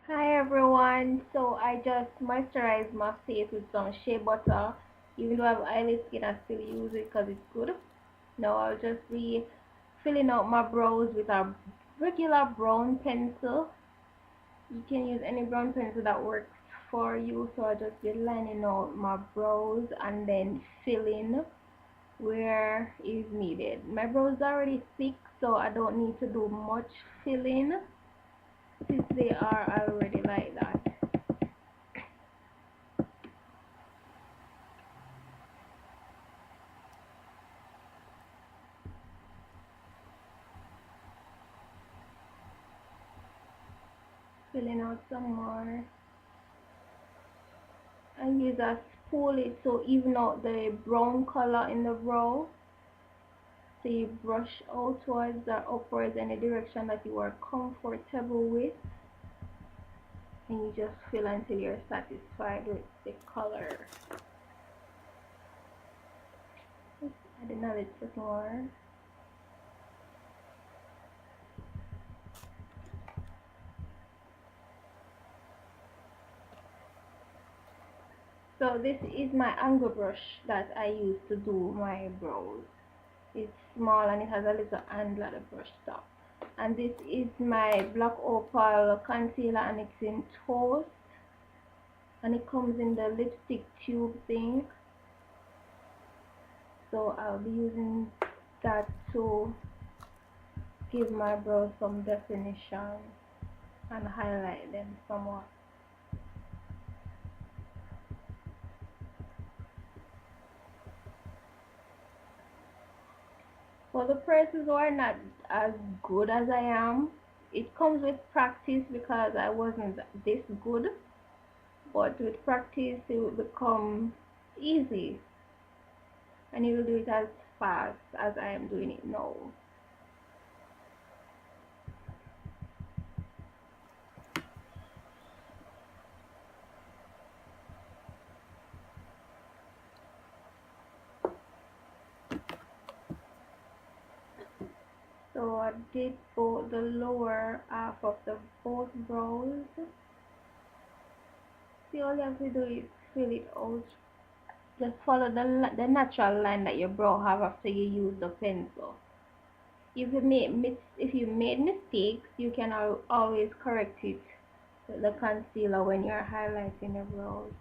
Hi everyone, so I just moisturized my face with some shea butter. Even though I have eyelid skin, I still use it because it's good. Now I'll just be filling out my brows with a regular brown pencil. You can use any brown pencil that works for you. So I'll just be lining out my brows and then filling where is needed. My brows are already thick, so I don't need to do much filling since they are already like that. Filling out some more. I use a spoolie to even out the brown color in the brow. So you brush outwards or upwards any direction that you are comfortable with. And you just fill until you're satisfied with the color. Just add another bit more. So this is my Anco brush that I use to do my brows. It's small and it has a little handle at the brush top. And this is my black opal concealer and it's in toast. And it comes in the lipstick tube thing. So I'll be using that to give my brows some definition and highlight them somewhat. For the persons who are not as good as I am, it comes with practice because I wasn't this good, but with practice it will become easy and you will do it as fast as I am doing it now. So I did both the lower half of the both brows. See, all you have to do is fill it out. Just follow the natural line that your brow have after you use the pencil. If you made mistakes, you can always correct it with the concealer when you're highlighting your brows.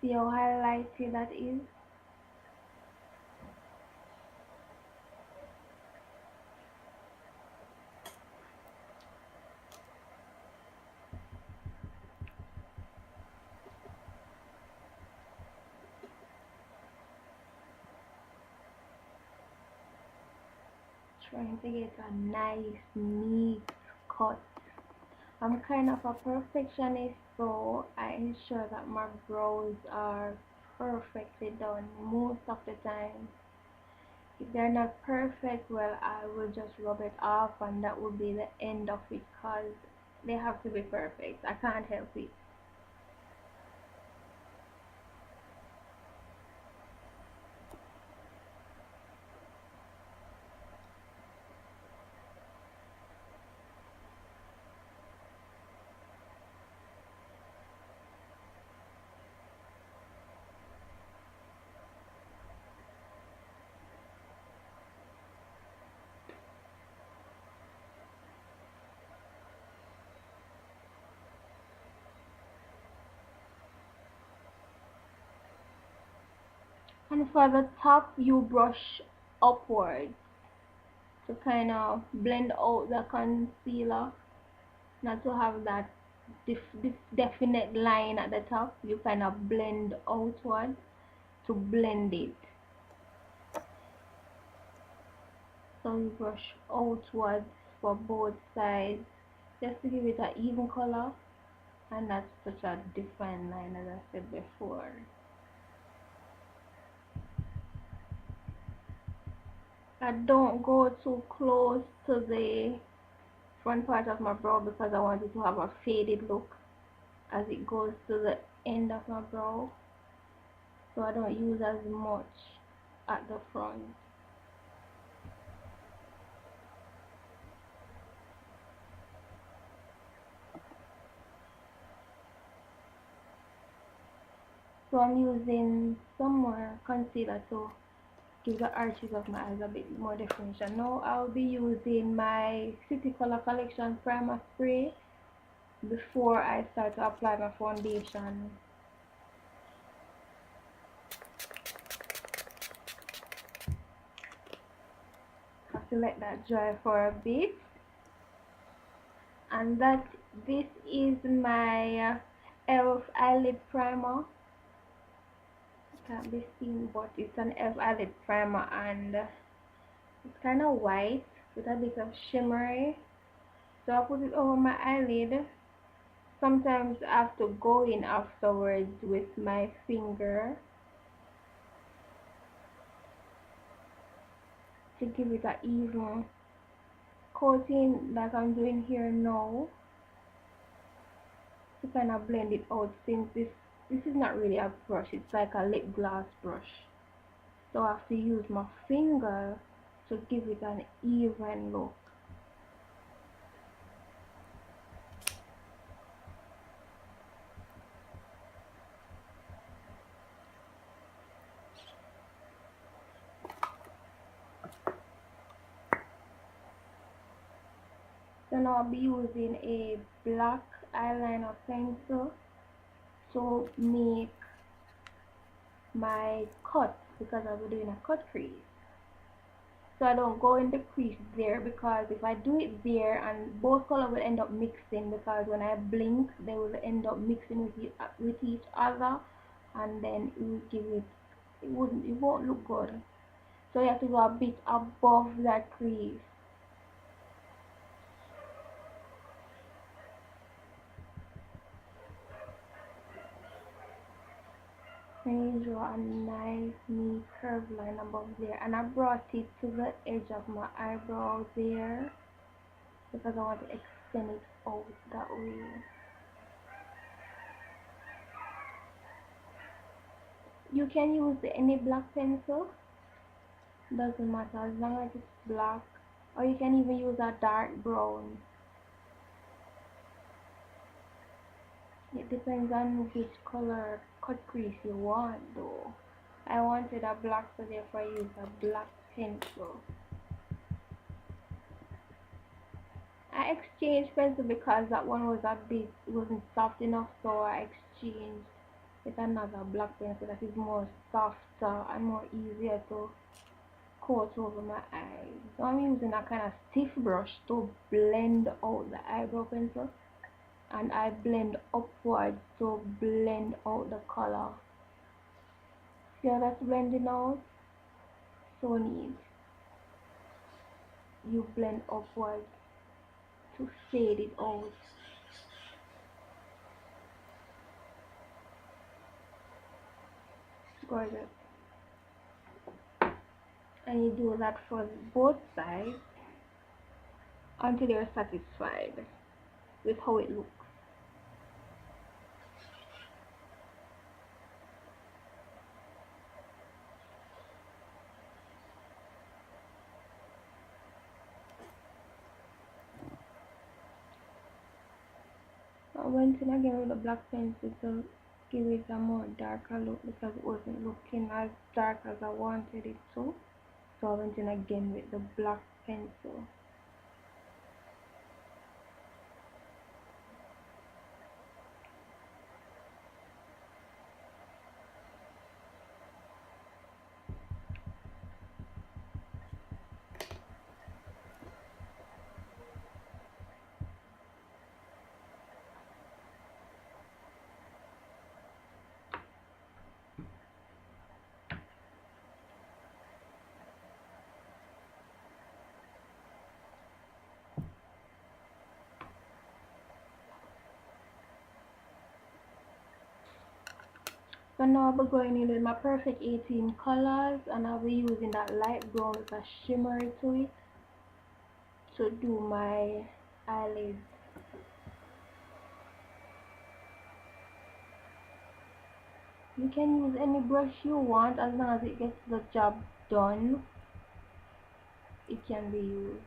See how highlighted that is? Trying to get a nice, neat cut. I'm kind of a perfectionist, so I ensure that my brows are perfectly done most of the time. If they're not perfect, well, I will just rub it off and that will be the end of it because they have to be perfect. I can't help it. And for the top, you brush upwards to kind of blend out the concealer, not to have that definite line at the top. You kind of blend outward to blend it. So you brush outwards for both sides just to give it an even color and not such a defined line as I said before. I don't go too close to the front part of my brow because I want it to have a faded look as it goes to the end of my brow. so I don't use as much at the front. So I'm using some more concealer to give the arches of my eyes a bit more definition. Now I'll be using my City Color Collection primer spray before I start to apply my foundation. Have to let that dry for a bit. And this is my e.l.f. eyelid primer. It can't be seen, but it's an e.l.f. eyelid primer, and it's kind of white with a bit of shimmery. So I put it over my eyelid. Sometimes I have to go in afterwards with my finger to give it an even coating like I'm doing here now, to kind of blend it out, since this is not really a brush, it's like a lip gloss brush. So I have to use my finger to give it an even look. So now I'll be using a black eyeliner pencil to make my cut, because I'll be doing a cut crease. So I don't go in the crease there, because if I do it there, and both colors will end up mixing, because when I blink they will end up mixing with each other, and then it will give it won't look good. So you have to go a bit above that crease. Then you draw a nice neat curved line above there, and I brought it to the edge of my eyebrow there, because I want to extend it out that way. You can use any black pencil, doesn't matter as long as it's black, or you can even use a dark brown. It depends on which color cut crease you want though. I wanted a black, so therefore I used a black pencil. I exchanged pencil because that one was wasn't soft enough, so I exchanged with another black pencil that is more softer and more easier to coat over my eyes. So I'm using a kind of stiff brush to blend out the eyebrow pencil, and I blend upwards to blend out the color. See how that's blending out? So neat. You blend upwards to fade it out. Gorgeous. And you do that for both sides until you're satisfied with how it looks. I went in again with a black pencil to give it a more darker look, because it wasn't looking as dark as I wanted it to. So I went in again with the black pencil. So now I'll be going in with my Perfect 18 colors, and I'll be using that light brown with a shimmer to it to do my eyelids. You can use any brush you want as long as it gets the job done. It can be used.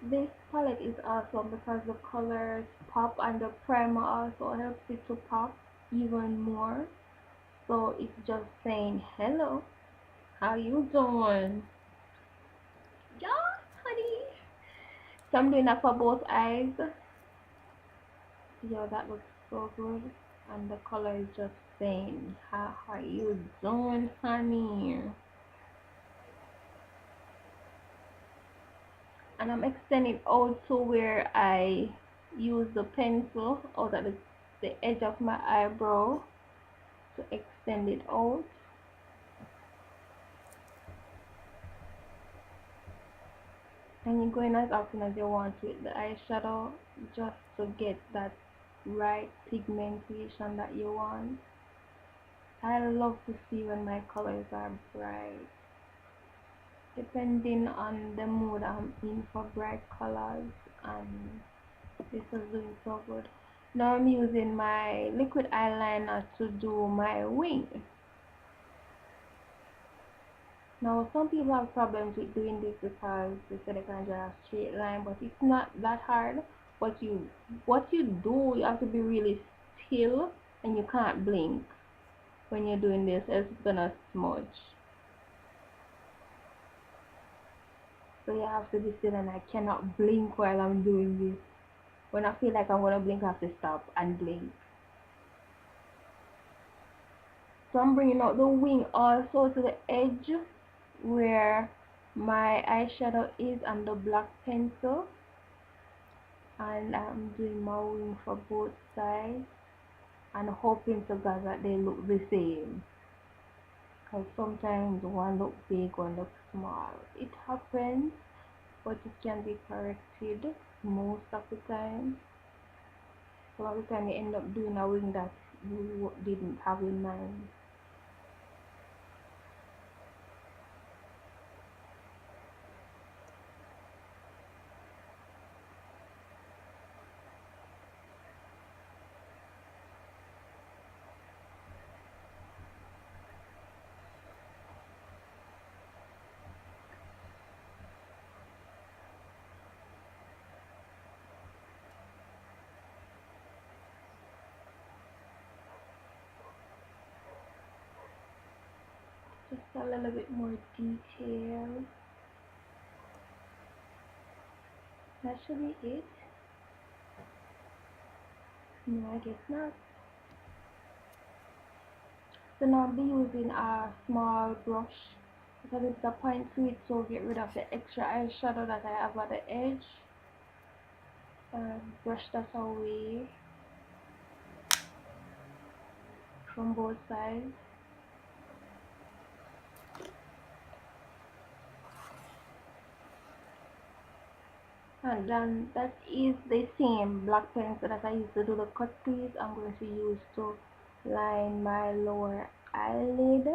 This palette is awesome because the colors pop and the primer also helps it to pop even more. So it's just saying hello, how you doing? Yeah, honey. So I'm doing that for both eyes. Yeah, that looks so good. And the color is just saying, how are you doing, honey? And I'm extending out to where I use the pencil out at the edge of my eyebrow to extend it out. And you go in as often as you want with the eyeshadow just to get that right pigmentation that you want. I love to see when my colors are bright. Depending on the mood I'm in for bright colors, and this is doing so good. Now I'm using my liquid eyeliner to do my wing. Now some people have problems with doing this because they say they can draw a straight line, but it's not that hard. What you do, you have to be really still and you can't blink when you're doing this, else it's gonna smudge. So you have to be still, and I cannot blink while I'm doing this. When I feel like I'm gonna blink, I have to stop and blink. So I'm bringing out the wing also to the edge where my eyeshadow is and the black pencil, and I'm doing my wing for both sides and hoping to God that they look the same, because sometimes one look big, one look small. It happens, but it can be corrected most of the time. So every time you end up doing a wing that you didn't have in mind. Just a little bit more detail. That should be it. No, I guess not. So now I'll be using a small brush because it's a point to it, so get rid of the extra eyeshadow that I have at the edge. Brush that away from both sides. And then that is the same black pencil that I used to do the cut crease. I'm going to use to line my lower eyelid.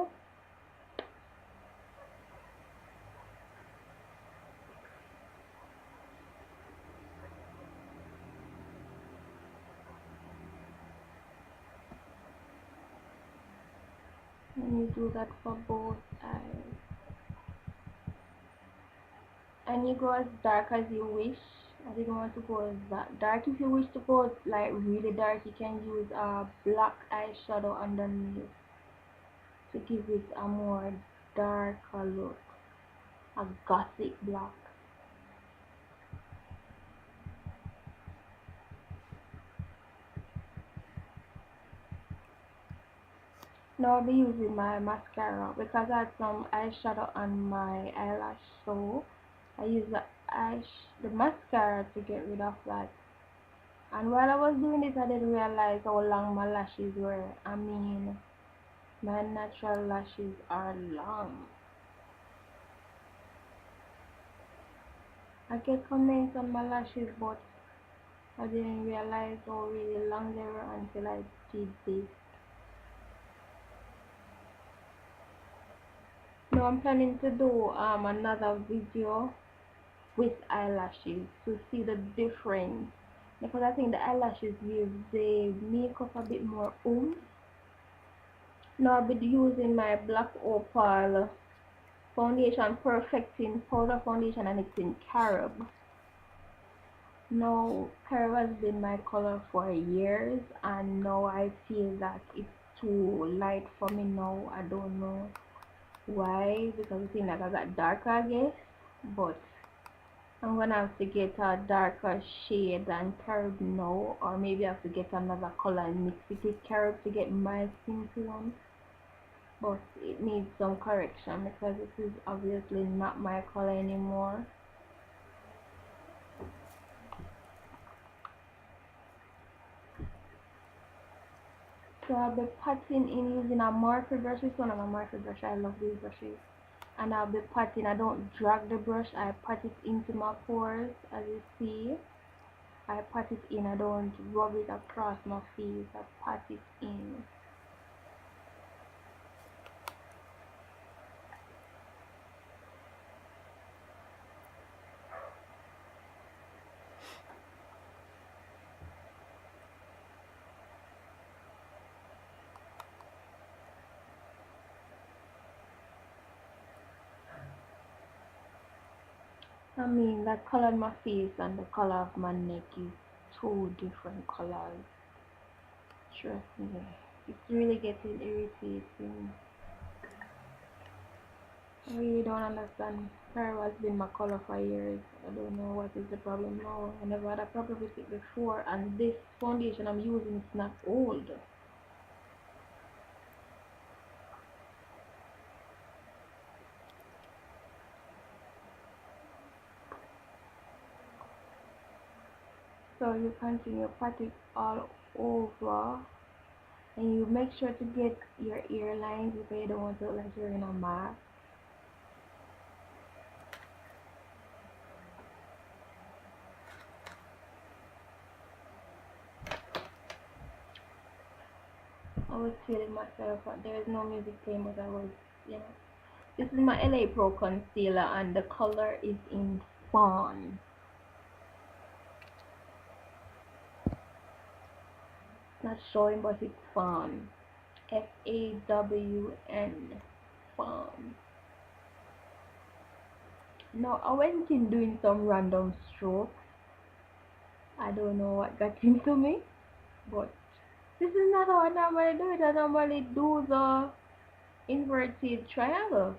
And you do that for both eyes. And you go as dark as you wish. I didn't want to go as that dark. If you wish to go like really dark, you can use a black eyeshadow underneath to give it a more darker look, a gothic black. Now I'll be using my mascara because I had some eyeshadow on my eyelash, so I use the mascara to get rid of that. And while I was doing this, I didn't realize how long my lashes were. I mean, my natural lashes are long. I get comments on my lashes, but I didn't realize how really long they were until I did this. Now know I'm planning to do another video with eyelashes to see the difference, because I think the eyelashes give the makeup a bit more oomph. Now I'll be using my black Opal foundation, perfecting powder foundation, and it's in Carob. Now Carob has been my color for years, and now I feel that it's too light for me now. I don't know why, because I think that I got darker, I guess, but I'm gonna have to get a darker shade than Carob now, or maybe I have to get another color and mix it with Carob to get my skin tone. But it needs some correction because this is obviously not my color anymore. So I'll be patting in using a Morphe brush. This one is a Morphe brush. I love these brushes. And I'll be patting. I don't drag the brush. I pat it into my pores, as you see. I pat it in. I don't rub it across my face. I pat it in. I mean, the color of my face and the color of my neck is two different colors. Trust me. It's really getting irritating. I really don't understand. Hair has been my color for years. I don't know what is the problem now. I never had a problem with it before, and this foundation I'm using is not old. So you continue pat it all over, and you make sure to get your ear lines because you don't want to look like you're in a mask. I was feeling myself, but there is no music playing, but I was, you know. This is my LA Pro concealer, and the color is in Fawn. It's not showing, but it's Fawn. Fawn. Fawn. Now I went in doing some random strokes. I don't know what got into me, but this is not how I normally do it. I normally do the inverted triangle.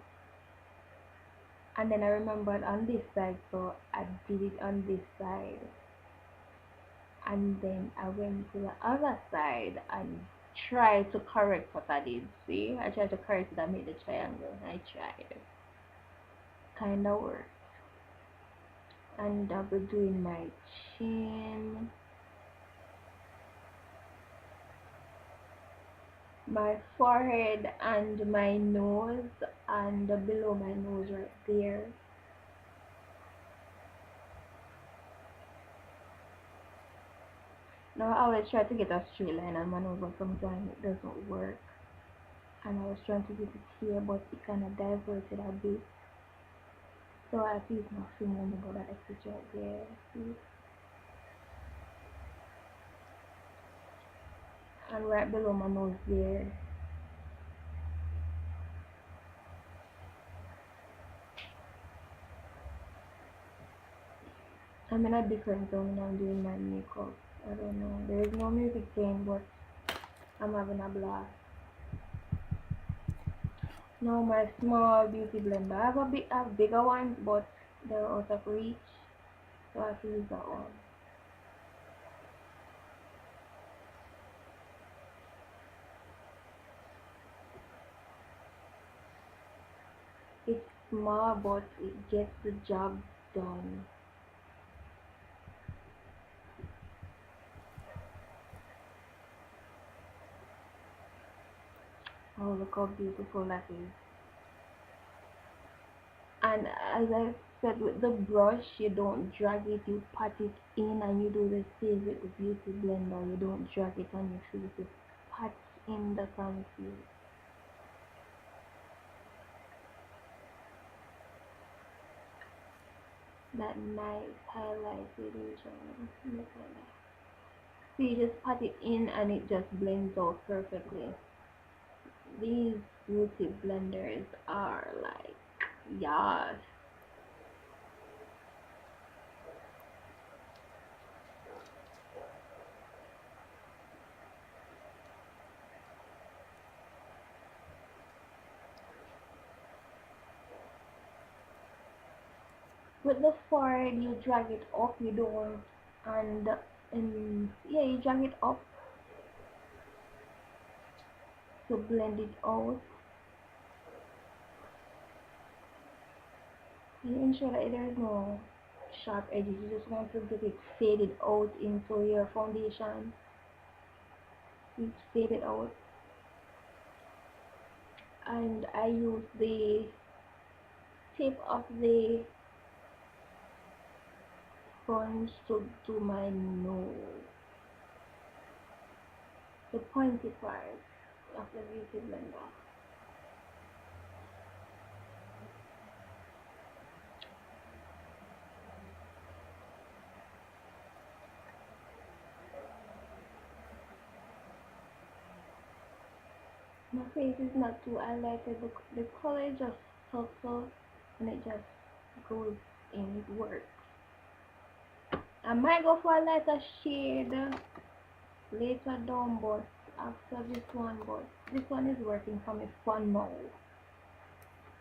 And then I remembered on this side, so I did it on this side. And then I went to the other side and tried to correct what I did. See, I tried to correct it and make the triangle. I tried. Kinda worked. And I'll be doing my chin, my forehead, and my nose, and below my nose right there. Now I always try to get a straight line on my nose, but sometimes it doesn't work. And I was trying to get it here, but it kind of diverted a bit. So I use my finger on the border extra right there. See? And right below my nose there. I'm in a different zone when I'm doing my makeup. I don't know. There is no music playing, but I'm having a blast. Now my small beauty blender. I have a bigger one, but they're out of reach, so I have to use that one. It's small, but it gets the job done. Oh, look how beautiful that is. And as I said, with the brush, you don't drag it, you pat it in, and you do the same with the beauty blender. You don't drag it on your face, you pat in the conceal. that nice highlighted region. Look at that. So you just pat it in and it just blends out perfectly. These beauty blenders are like, yes. With the forehead, you drag it up, you don't, and yeah, you drag it up to blend it out. You ensure that there is no sharp edges. You just want to get it faded out into your foundation. You fade it out, and I use the tip of the sponge to do my nose, the pointy part of the beauty blender. My face is not too highlighted. The color is just subtle and it just goes in. It works. I might go for a lighter shade later down, but after this one, but this one is working for me for now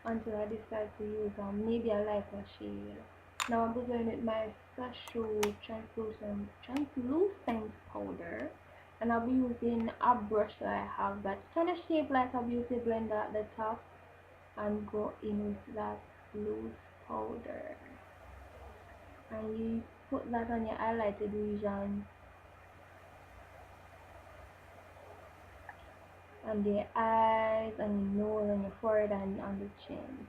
until I decide to use maybe a lighter shade. Now I'm going with my Sacha translucent powder, and I'll be using a brush that I have that's kind of shaped like a beauty blender at the top, and go in with that loose powder. And you put that on your highlighted region, on the eyes, on your nose, on your forehead, and on the chin.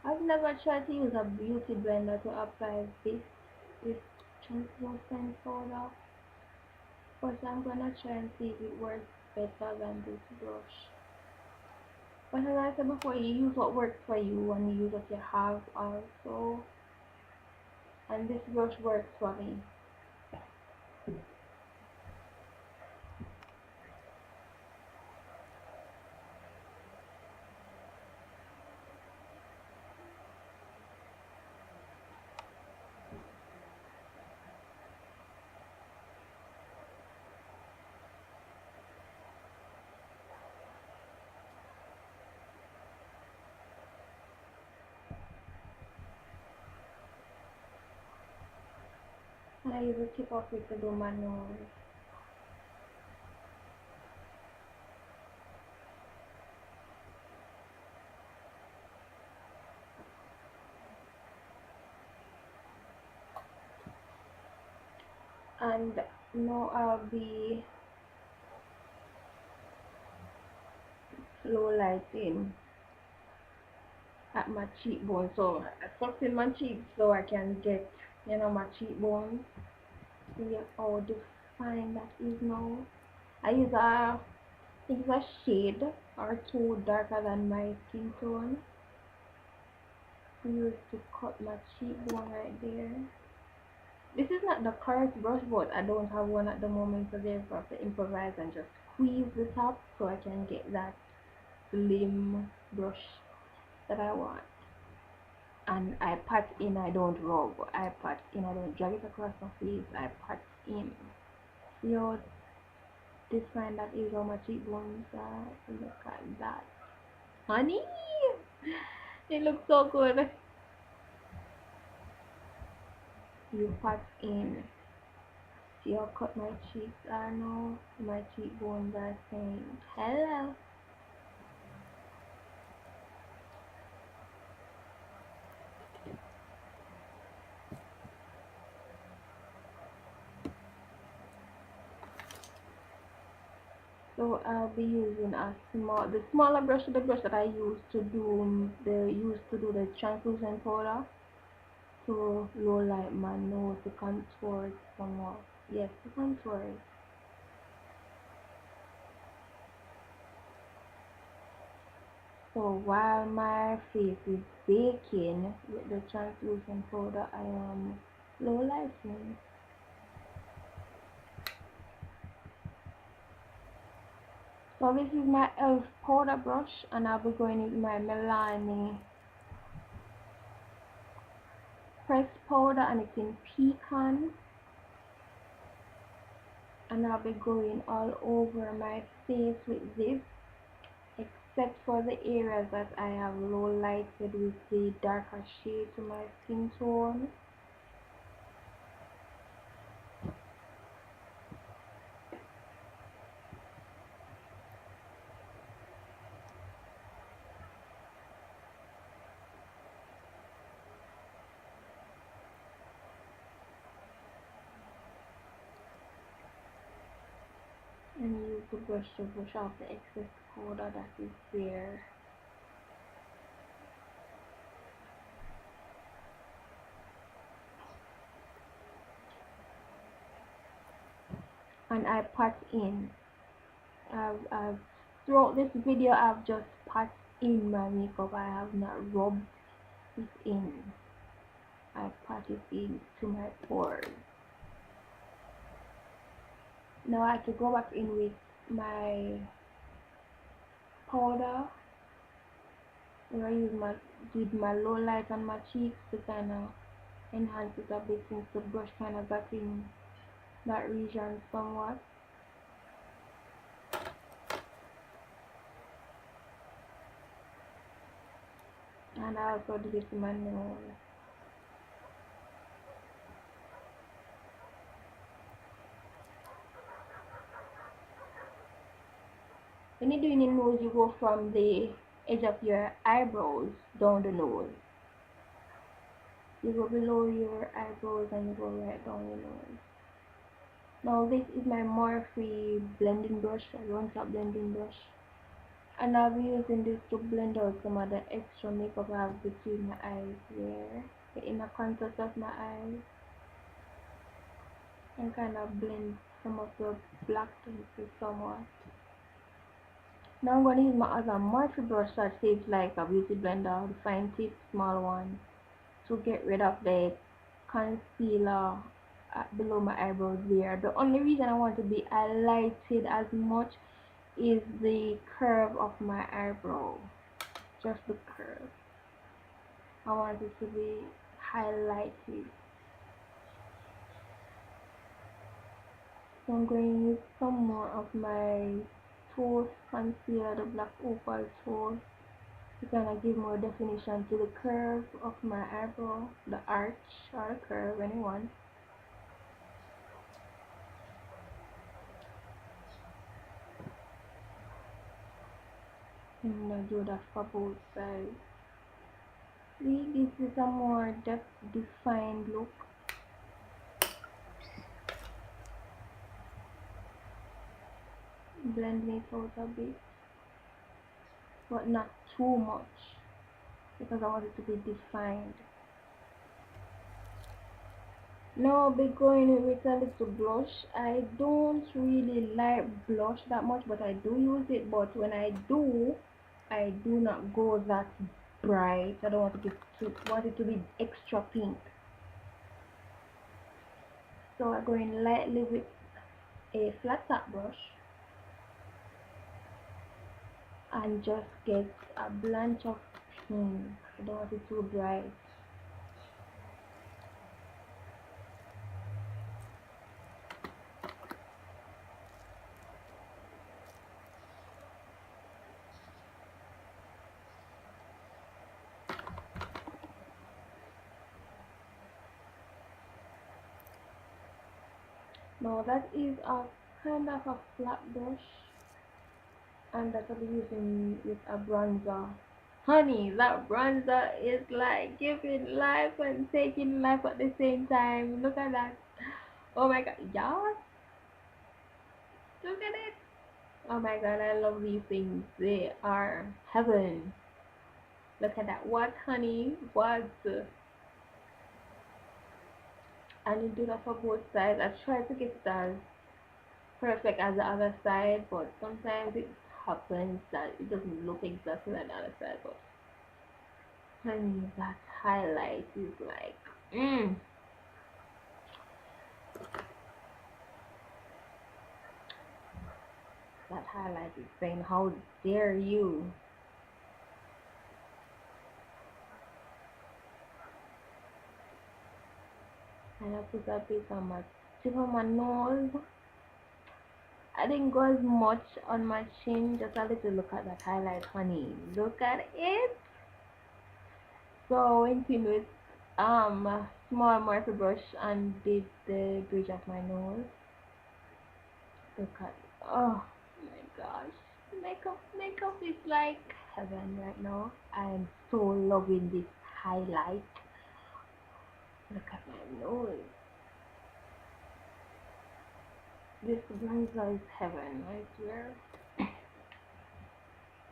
I've never tried to use a beauty blender to apply this translucent powder, but I'm gonna try and see if it works better than this brush. But as I said before, you use what works for you and you use what you have also. And this brush works for me. And I use the tip of it to do my nose. And now I'll be low lighting at my cheekbone. So I soften my cheeks so I can get, my cheekbone. See how defined that is now. I use think a shade or two darker than my skin tone. Use to cut my cheekbone right there. This is not the correct brush, but I don't have one at the moment, so therefore I have to improvise and just squeeze the top so I can get that slim brush that I want. And I pat in, I don't rub. I pat in, I don't drag it across my face. I pat in. See how defined that is, how my cheekbones are? Look at that. Honey! It looks so good. You pat in. See how cut my cheeks are now? My cheekbones are saying hello. So I'll be using the smaller brush, the brush that I used to do the translucent powder to low light my nose to contour it somewhat. Yes, to contour it. So while my face is baking with the translucent powder, I am low lighting. So this is my e.l.f. powder brush, and I'll be going with my Milani pressed powder, and it's in Pecan. And I'll be going all over my face with this, except for the areas that I have low lighted with the darker shade to my skin tone. And use the brush to brush off the excess powder that is there. And I pat in. I've throughout this video I've just pat in my makeup. I have not rubbed it in. I pat it in to my pores. Now I have to go back in with my powder. I use my did my low light on my cheeks to kind of enhance it a bit since the brush kind of got in that region somewhat. And I also did it to my nose. When you're doing your nose, you go from the edge of your eyebrows down the nose. You go below your eyebrows and you go right down your nose. Now this is my Morphe blending brush, a round-top blending brush. And I'll be using this to blend out some of the extra makeup I have between my eyes there, the inner contours of my eyes, and kind of blend some of the black places somewhat. Now I'm going to use my other Morphe brush that shapes like a beauty blender, the fine tip small one, to get rid of the concealer below my eyebrows there. The only reason I want to be highlighted as much is the curve of my eyebrow, just the curve. I want it to be highlighted. So I'm going to use some more of my Toast concealer, the black Opal Toast, to kind of give more definition to the curve of my eyebrow, the arch or the curve, anyone. I'm going to do that for both sides. See, this is a more defined look. Blend it out a bit, but not too much, because I want it to be defined. Now I'll be going with a little blush. I don't really like blush that much, but I do use it. But when I do not go that bright. I don't want it to be extra pink. So I'm going lightly with a flat top brush and just get a blanch of pink. I don't want it too bright. Now that is a kind of a flat brush, and that I'll be using with a bronzer. Honey, that bronzer is like giving life and taking life at the same time. Look at that. Oh my god, y'all, look at it. Oh my god, I love these things. They are heaven. Look at that. What, honey? What? and you do that for both sides. I try to get it as perfect as the other side, but sometimes it happens that it doesn't look exactly like the other side. But honey, that highlight is like, that highlight is saying, how dare you? And I put a bit on my tip of my nose. I didn't go as much on my chin, just a little. Look at that highlight, honey. Look at it. So I went in with small morphe brush and did the bridge of my nose. Look at, oh my gosh. Makeup is like heaven right now. I am so loving this highlight. Look at my nose. This bronzer is heaven, I swear.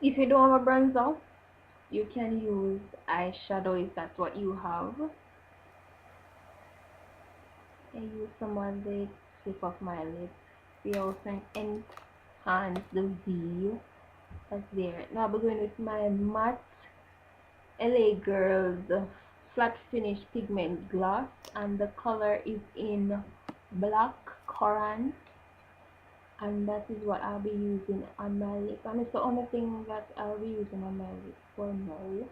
If you don't have a bronzer, you can use eyeshadow if that's what you have. I use some on the tip of my lips. We also enhance the V that's there. Now I'm going with my matte LA Girls flat finish pigment gloss, and the color is in black currant, and that is what I'll be using on my lip, and it's the only thing that I'll be using on my lip for now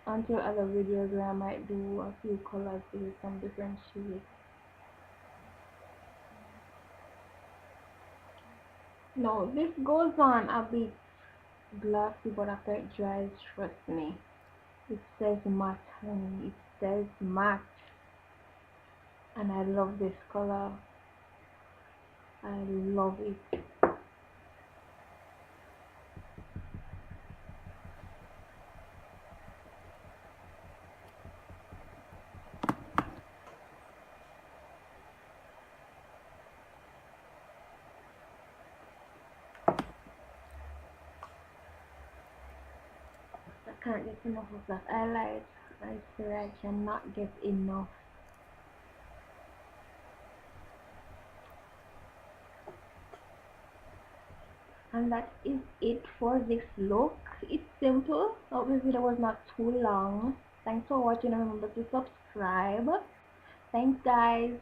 until other videos where I might do a few colors with some different shades. No, this goes on a bit glossy, but after it dries, trust me, it says matte, honey, it says matte, and I love this color. I love it. I can't get enough of that highlight. I swear I cannot get enough. And that is it for this look. It's simple. Hope this video was not too long. Thanks for watching, and remember to subscribe. Thanks guys.